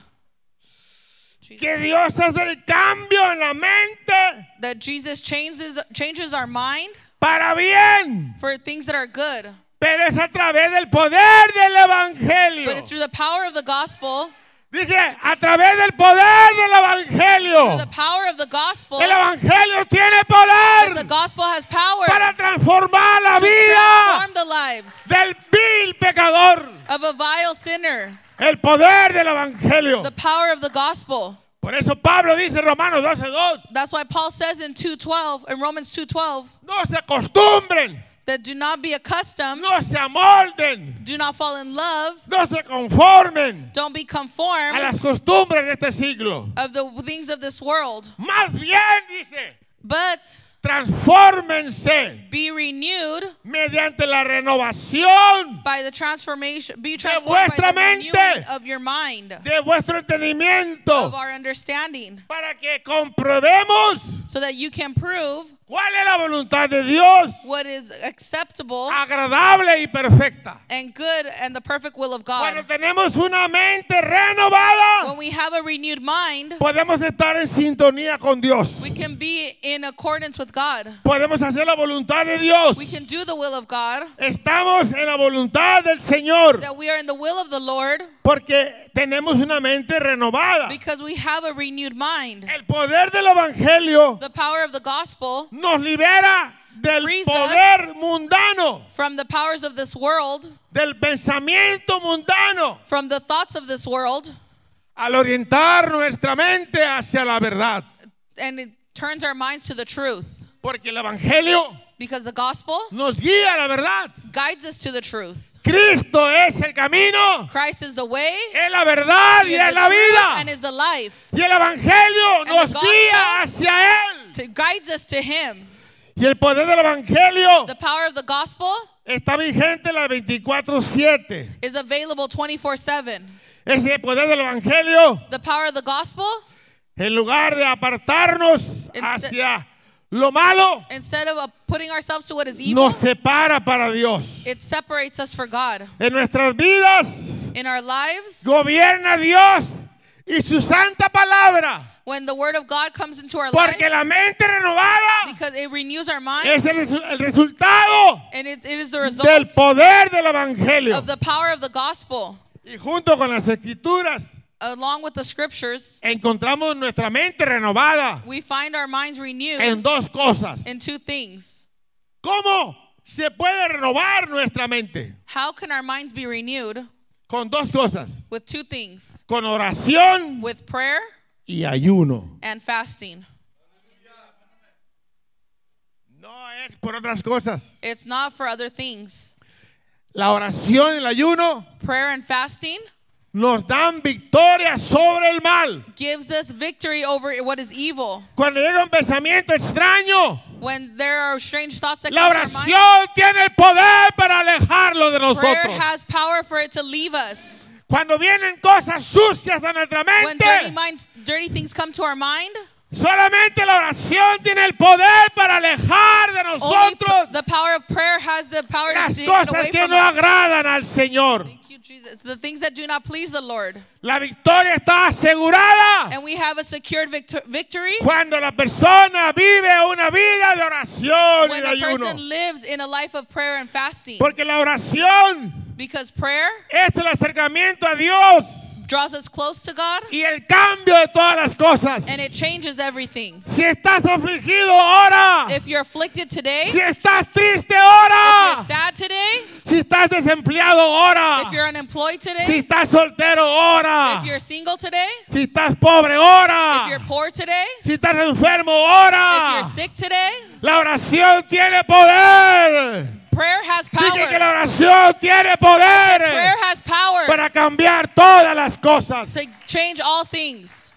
Que Dios hace el cambio en la mente That Jesus changes our mind para bien. for things that are good. Pero es a través del poder del Evangelio. But it's through the power of the gospel, Dije, a través del poder del Evangelio. through the power of the gospel, El Evangelio tiene that the poder gospel has power para transformar la to vida transform the lives del vil pecador. of a vile sinner. El poder del Evangelio. The power of the gospel. Por eso Pablo dice en Romanos 12:2, That's why Paul says in Romans 2:12, no se acostumbren that do not be accustomed, no se amolden, do not fall in love, no se conformen don't be a conformed las costumbres de este siglo. of the things of this world, Más bien, dice, but transfórmense be renewed mediante la renovación by the transformation, be transformed vuestra by the mente. renewing of your mind, de vuestro of entendimiento, our understanding, para que comprobemos so that you can prove cuál es la voluntad de Dios, what is acceptable agradable y perfecta. and good and the perfect will of Cuando God. tenemos una mente renovada, When we have a renewed mind, podemos estar en sintonía con Dios. we can be in accordance with God. Podemos hacer la voluntad de Dios. We can do the will of God, Estamos en la voluntad del Señor that we are in the will of the Lord porque tenemos una mente renovada. because we have a renewed mind. El poder del Evangelio The power of the gospel nos libera del frees poder mundano, from the powers of this world, del pensamiento mundano, from the thoughts of this world, al orientar nuestra mente hacia la verdad. and it turns our minds to the truth. Porque el Evangelio Because the gospel nos guía a la verdad. guides us to the truth. Cristo es el camino, Christ is the way, es la verdad He y is es the la truth, vida. and is the life. Y el Evangelio nos the guía hacia Él. It guides us to Him. Y el poder del Evangelio The power of the gospel está vigente las 24/7. is available 24/7. Ese poder del Evangelio, The power of the gospel, en lugar de apartarnos hacia lo malo, instead of putting ourselves to what is evil, nos separa para Dios. it separates us for God. En nuestras vidas In our lives, gobierna Dios y su santa palabra. when the word of God comes into our life, Porque la mente renovada because it renews our mind, es el resultado and it is the del result poder del Evangelio. of the power of the gospel. Y junto con las Escrituras Along with the scriptures, encontramos nuestra mente renovada we find our minds renewed en dos cosas. in two things. ¿Cómo se puede renovar nuestra mente? How can our minds be renewed? Con dos cosas. With two things. Con oración With prayer y ayuno. and fasting. No es por otras cosas. It's not for other things. La oración y el ayuno Prayer and fasting nos dan victoria sobre el mal. gives us victory over what is evil. Cuando llega un pensamiento extraño, When there are strange thoughts that la come to our mind, oración tiene el poder para alejarlo de prayer nosotros. has power for it to leave us. Cuando vienen cosas sucias a nuestra When mente, dirty things come to our mind, solamente la oración tiene el poder para alejar de only nosotros the power of prayer has the power las to take it cosas away que from no us. agradan al Señor. Thank you, Jesus. The things that do not please the Lord. La victoria está asegurada And we have a secured victory cuando la persona vive una vida de oración y when de a ayuno. person lives in a life of prayer and fasting. Porque la oración Because prayer es el acercamiento a Dios draws us close to God y el cambio de todas las cosas. and it changes everything. Si estás afligido, ora. If you're afflicted today, Si estás triste, if ora. you're sad today, Si estás desempleado, ora. if you're unemployed Si today, estás soltero, ora. if you're single today, Si estás pobre, if ora. you're poor today, Si estás enfermo, if ora. you're sick today, La oración tiene poder. prayer has Dije que power. la oración tiene Prayer poder has power para cambiar todas las cosas. to change all things.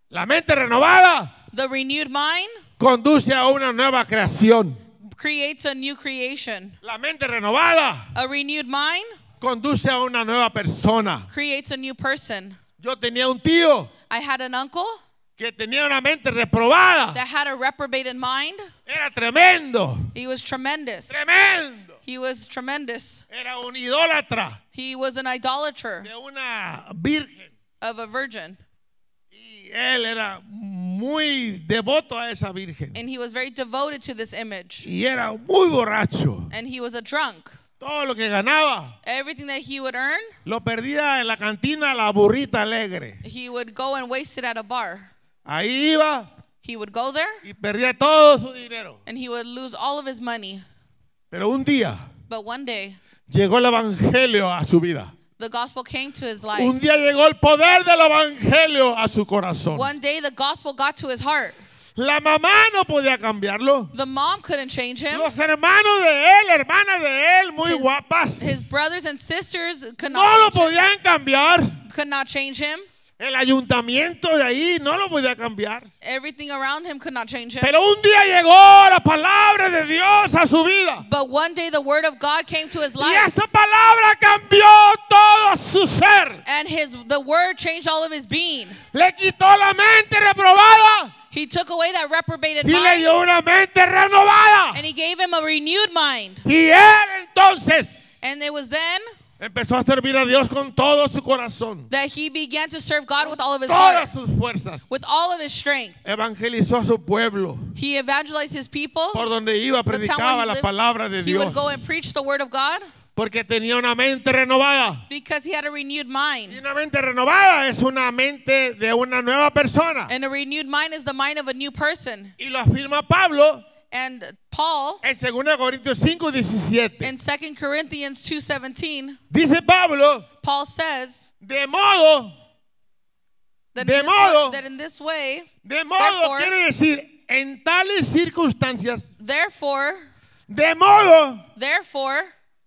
La mente renovada The renewed mind conduce a una nueva creación. creates a new creation. La mente renovada A renewed mind conduce a una nueva persona. creates a new person. Yo tenía un tío I had an uncle que tenía una mente reprobada. that had a reprobated mind. Era tremendo, He was tremendous. tremendo. He was tremendous. Era un idólatra He was an idolater de una virgen. of a virgin. Y él era muy devoto a esa virgen. And he was very devoted to this image. Y era muy borracho. And he was a drunk. Todo lo que ganaba Everything that he would earn, lo perdía en la cantina La Burrita Alegre. he would go and waste it at a bar. Ahí iba He would go there y perdía todo su dinero. and he would lose all of his money. Pero un día But one day, llegó el evangelio a su vida. the gospel came to his Un life. día llegó el poder del evangelio a su corazón. One day, the gospel got to his heart. La mamá no podía cambiarlo. The mom couldn't change him. Los hermanos de él, hermanas de él, muy guapas, His brothers and sisters could no lo not change him. podían cambiar. Could not change him. El ayuntamiento de ahí no lo podía cambiar. Everything around him could not change him. Pero un día llegó la palabra de Dios a su vida. But one day the word of God came to his Y life. esa palabra cambió todo su ser. And the word changed all of his being. Le quitó la mente reprobada He took away that reprobated y le mind. dio una mente renovada. And he gave him a renewed mind. Y él entonces And it was then empezó a servir a Dios con todo su corazón, that he began to serve God with all of his todas heart, sus fuerzas. with all of his strength. Evangelizó a su pueblo. He evangelized his people. Por donde iba The town where predicaba he la lived, palabra de he Dios. would go and preach the word of God Porque tenía una mente renovada. because he had a renewed Y mind. una mente renovada es una mente de una nueva persona. And a renewed mind is the mind of a new person. Y lo afirma Pablo And Paul, en 2 Corintios 5:17. in 2 Corinthians 2:17, Dice Pablo, Paul says de modo that De modo. in this way, Therefore, quiere decir, en tales circunstancias, therefore, de modo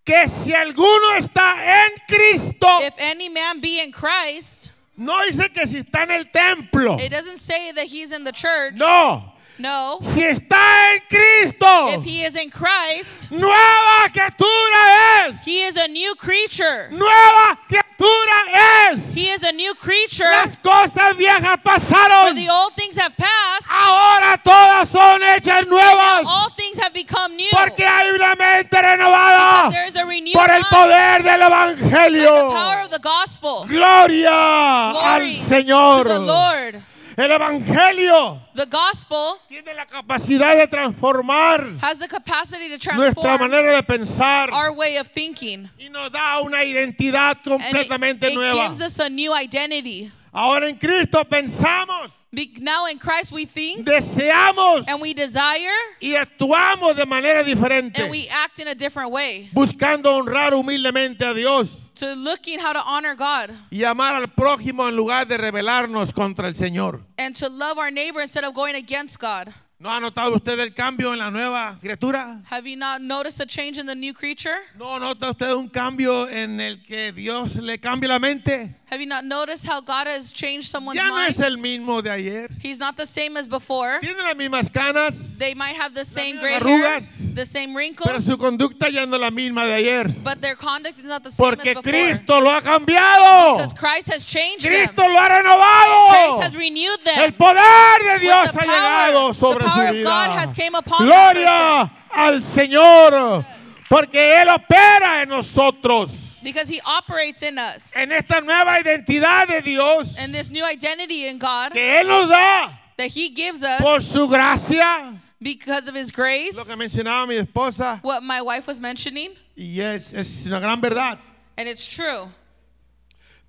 que si alguno está en Cristo, if any man be in Christ, no dice que si está en el templo, it doesn't say that he's in the church. no, No. si está en Cristo, If he is in Christ, nueva criatura es, he is a new creature. nueva criatura es, He is a new creature. las cosas viejas For pasaron, the old things have passed, ahora todas son hechas and now nuevas, all things have become new. porque hay una mente renovada There is a renewed por el mind poder del by the power Evangelio. of the gospel. Gloria al Glory to Señor. the Lord. El Evangelio The gospel tiene la capacidad de transformar has the capacity to nuestra transform manera de pensar our way of thinking. y nos da una identidad And completamente it nueva. gives us a new identity. Ahora en Cristo pensamos, Now in Christ we think deseamos and we desire y actuamos de manera diferente, and we act in a different way. buscando honrar humildemente a Dios To looking how to honor God y amar al prójimo en lugar de rebelarnos contra el Señor. and to love our neighbor instead of going against God. ¿No ha notado usted el cambio en la nueva criatura? Have you not noticed a change in the new creature? ¿No nota usted un cambio en el que Dios le cambia la mente? Have you not noticed how God has changed someone's Ya no mind? es el mismo de ayer. He's not the same as before. Tiene las mismas canas, They might have the same mismas gray hair, arrugas, the same pero wrinkles, su conducta ya no es la misma de ayer. but their conduct is not the same Porque as before. Cristo lo ha cambiado. Because Christ has changed them. Cristo lo ha renovado. Christ has renewed them. El poder de Dios the ha power- llegado sobre the power su of God vida. has came upon that Gloria al Señor. Porque Él opera en nosotros. Because he operates in us. En esta nueva identidad de Dios And this new identity in God que Él nos da that he gives us por su gracia. because of his grace, Lo que mencionaba mi esposa. what my wife was mentioning, Y es una gran verdad. and it's true.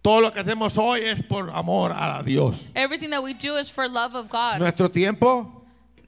Todo lo que hacemos hoy es por amor a Dios. Everything that we do is for love of God. Nuestro tiempo,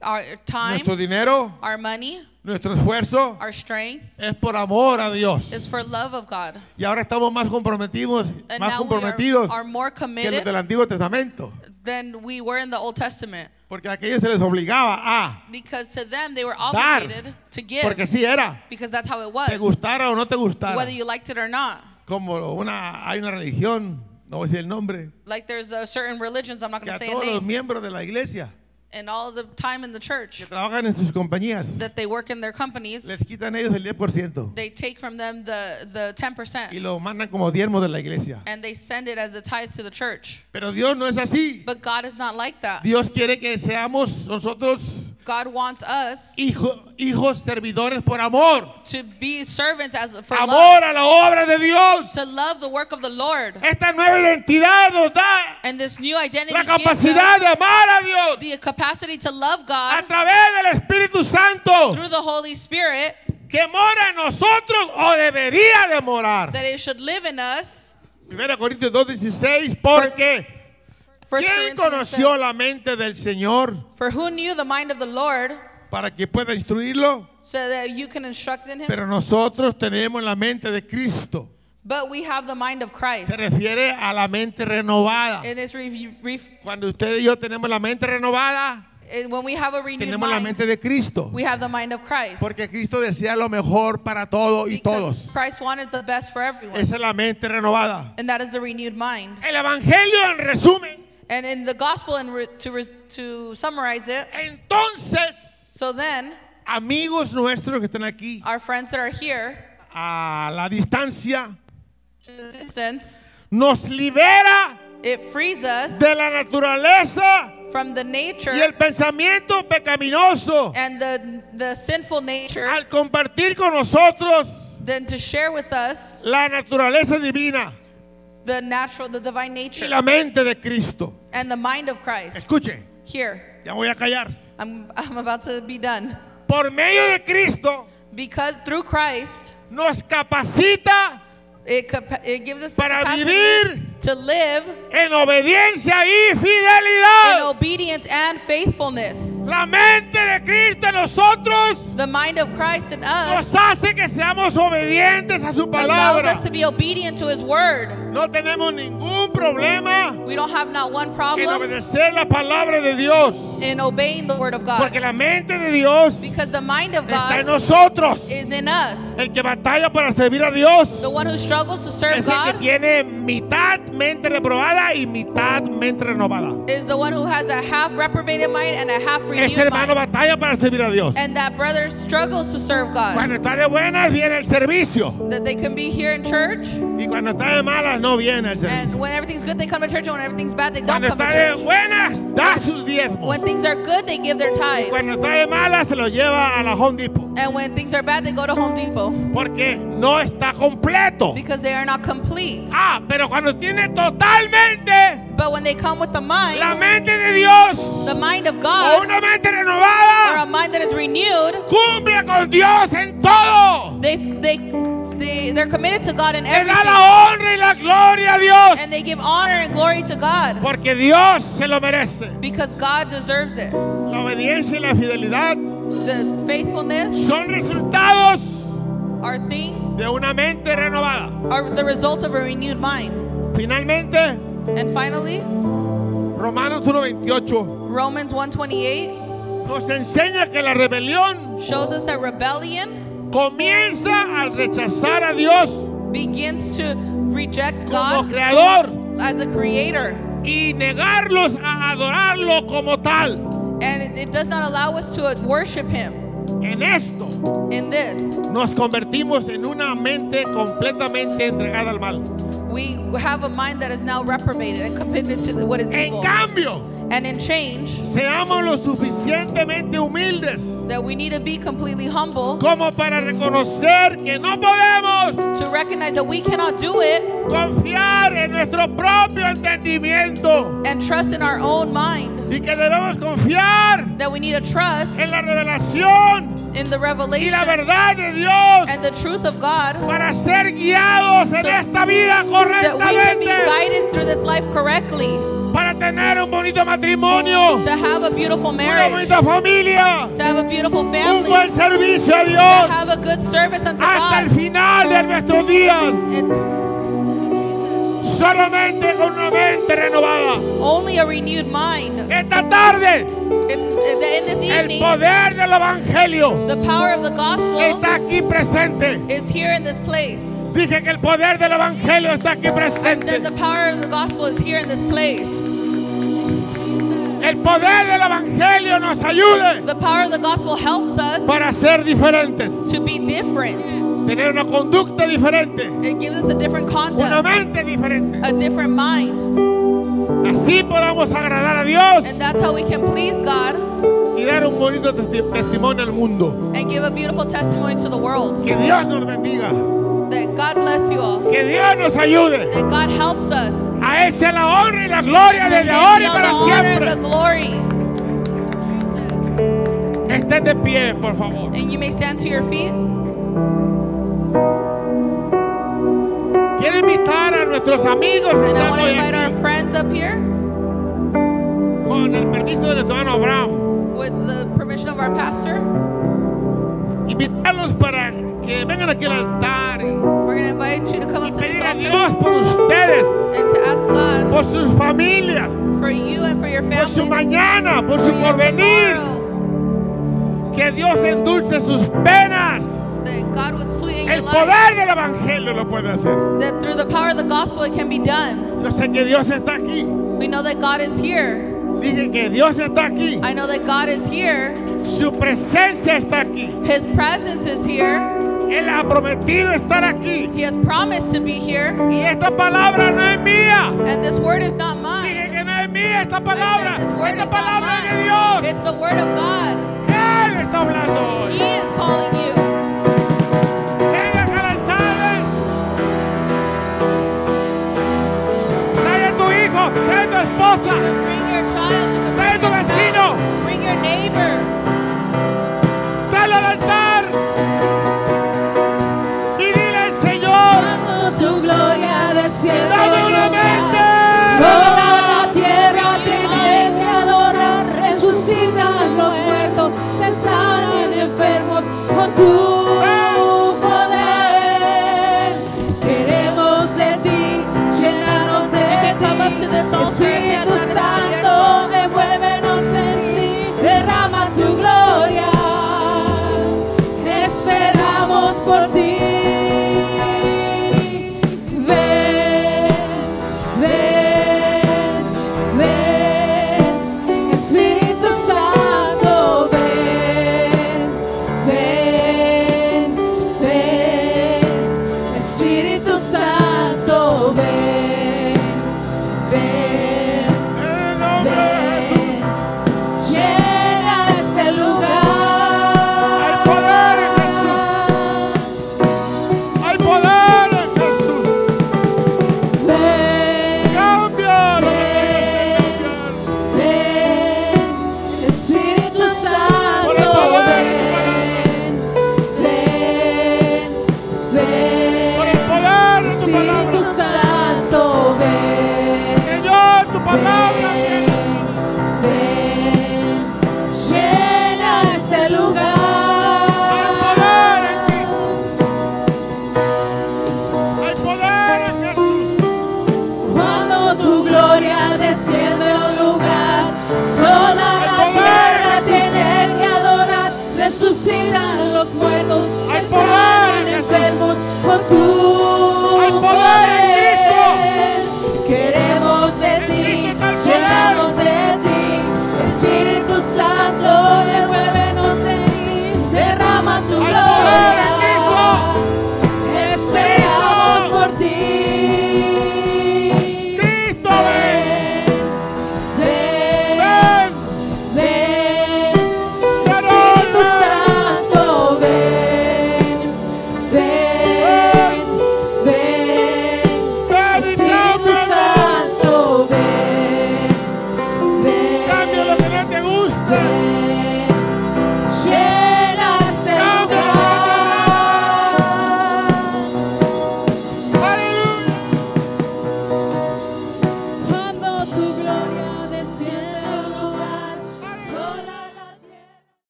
Our time, nuestro dinero, our money, nuestro esfuerzo our strength es por amor a Dios. is for love of God. Y ahora estamos más comprometidos, And más now we comprometidos are more que los committed del Antiguo Testamento. than we were in the Old Testament. Porque a aquellos se les obligaba a Because to them, they were dar. obligated to give. Porque sí era, Because that's how it te was. gustara o no te gustara. Whether you liked it or not. Como hay una religión, no voy a decir el nombre, Like there's a certain religions, I'm not que going a to say a todos los name, miembros de la iglesia and all the time in the church que trabajan en sus compañías, that they work in their companies, les quitan ellos el 10% they take from them the 10% y lo mandan como diezmo de la iglesia. and they send it as a tithe to the church. Pero Dios no es así. But God is not like that. Dios quiere que seamos nosotros God wants us hijos servidores por amor. to be servants for love, Amor a la obra de Dios. to love the work of the Lord. Esta nueva identidad nos da And this new identity la gives capacidad us de amar a Dios the capacity to love a God través del Espíritu Santo through the Holy Spirit, que mora en nosotros o debería de morar. that it should live in us. 1 Corintios 2:16, porque 1 ¿quién Corinthians conoció says, la mente del Señor for who knew the mind of the Lord para que pueda instruirlo? so that you can instruct in him? Pero nosotros tenemos la mente de Cristo. But we have the mind of Christ. Se refiere a la mente renovada. It is Cuando usted y yo tenemos la mente renovada, When we have a renewed tenemos la mind, mente de Cristo. we have the mind of Christ. Porque Cristo desea lo mejor para todo y todos. Because Christ wanted the best for everyone. Esa es la mente renovada. And that is the renewed mind. El Evangelio, en resumen, And in the gospel, to summarize it, entonces, so then, amigos nuestros que están aquí our friends that are here, a la distancia, to the distance, nos libera it frees us de la naturaleza from the nature y el pensamiento pecaminoso and the sinful nature, al compartir con nosotros then to share with us la naturaleza divina the divine y nature la mente de Cristo. and the mind of Christ. Escuche, Here, ya voy a callar. I'm about to be done. Por medio de Cristo Because through Christ, nos capacita it gives us the para capacity vivir to live en obediencia y in fidelidad. obedience and faithfulness. La mente de Cristo en nosotros The mind of Christ in us nos hace que seamos obedientes a su allows palabra. us to be obedient to His word. No tenemos ningún problema We don't have not one en problem obedecer la palabra de Dios. in obeying the word of God. Porque la mente de Dios Because the mind of está en God nosotros. is in us. El que batalla para servir a Dios The one who struggles to serve es el que God tiene mitad mente reprobada y mitad mente renovada. is the one who has a half reprobated mind and a half Ese renewed hermano mind. batalla para servir a Dios. And that brother struggles to serve God. Cuando está de buenas viene el servicio That they can be here in church, y cuando está de malas no viene el servicio. and when everything's good, they come to church, and when everything's bad, they don't Cuando come to está de church. buenas da sus diezmos. When things are good, they give their tithes. Cuando está de malas se lo lleva a la Home Depot. And when things are bad, they go to Home Depot Porque no está completo. because they are not complete. Ah, pero cuando tiene totalmente But when they come with the mind, la mente de Dios the mind of o God, una mente or a renovada, mind that is renewed, cumple con Dios en todo. they're committed to God in Le da everything. la honra y la gloria a Dios. And they give honor and glory to God Porque Dios se lo merece. because God deserves it. La obediencia y la fidelidad The faithfulness son resultados are things, de una mente renovada. are the result of a renewed mind. Finalmente, And finally, Romanos 1:28 Romans 1:28 nos enseña que la rebelión shows us that rebellion comienza al rechazar a Dios begins to reject como God creador as a creator. y negarlos a adorarlo como tal. And it does not allow us to worship Him. En esto In this, nos convertimos en una mente completamente entregada al mal. we have a mind that is now reprobated and committed to what is En evil. cambio, And in change, seamos lo suficientemente humildes that we need to be completely humble como para reconocer que no podemos to recognize that we cannot do it confiar en nuestro propio entendimiento and trust in our own mind. y que debemos confiar That we need to trust en la revelación in the y la revelation verdad de Dios and the truth of God, para ser guiados en esta vida that we can be correctamente, guided through this life correctly, para tener un bonito matrimonio, to have a beautiful una marriage, bonita familia, to have a beautiful un family, buen servicio a to Dios have a good service unto hasta el God. final de nuestros días, And solamente con una mente renovada. only a renewed mind. Esta tarde, It's in this el evening, poder del Evangelio the power of the gospel está aquí presente. is here in this place. Dije que el poder del Evangelio está aquí I said presente. the power of the gospel is here in this place. El poder del Evangelio nos ayude The power of the gospel helps us para ser diferentes, to be different. tener una conducta diferente, It gives us a different una conduct, mente diferente. a different mind. Así podamos agradar a Dios And that's how we can please God y dar un bonito testimonio al mundo. and give a beautiful testimony to the world. Que Dios nos bendiga, That God bless you all. que Dios nos ayude. That God helps us. A Él sea la honra y la gloria To desde Him ahora be y all para the honor and the siempre. glory. Estén de pie, por favor. And you may stand to your feet. Quiero invitar a nuestros amigos que And I están want to hoy invite our aquí, friends up here con el permiso de nuestro hermano Abraham, with the permission of our pastor. invitarlos para que vengan aquí al altar We're going to invite you to come y up to this pedir a altar Dios por ustedes, and to ask God por sus familias, for you and for your por families, su mañana, por for su your porvenir. tomorrow, Que Dios endulce sus penas. that God would sweeten El your poder life, del evangelio lo puede hacer. that through the power of the gospel it can be done. Yo sé que Dios está aquí. We know that God is here. Dije que Dios está aquí. I know that God is here. Su presencia está aquí. His presence is here. Él ha prometido estar aquí. He has promised to be here. Y esta palabra no es mía. And this word is not mine. Dije que no es mía esta I palabra. said this word Esta is not palabra es de mine. Dios. It's the word of God.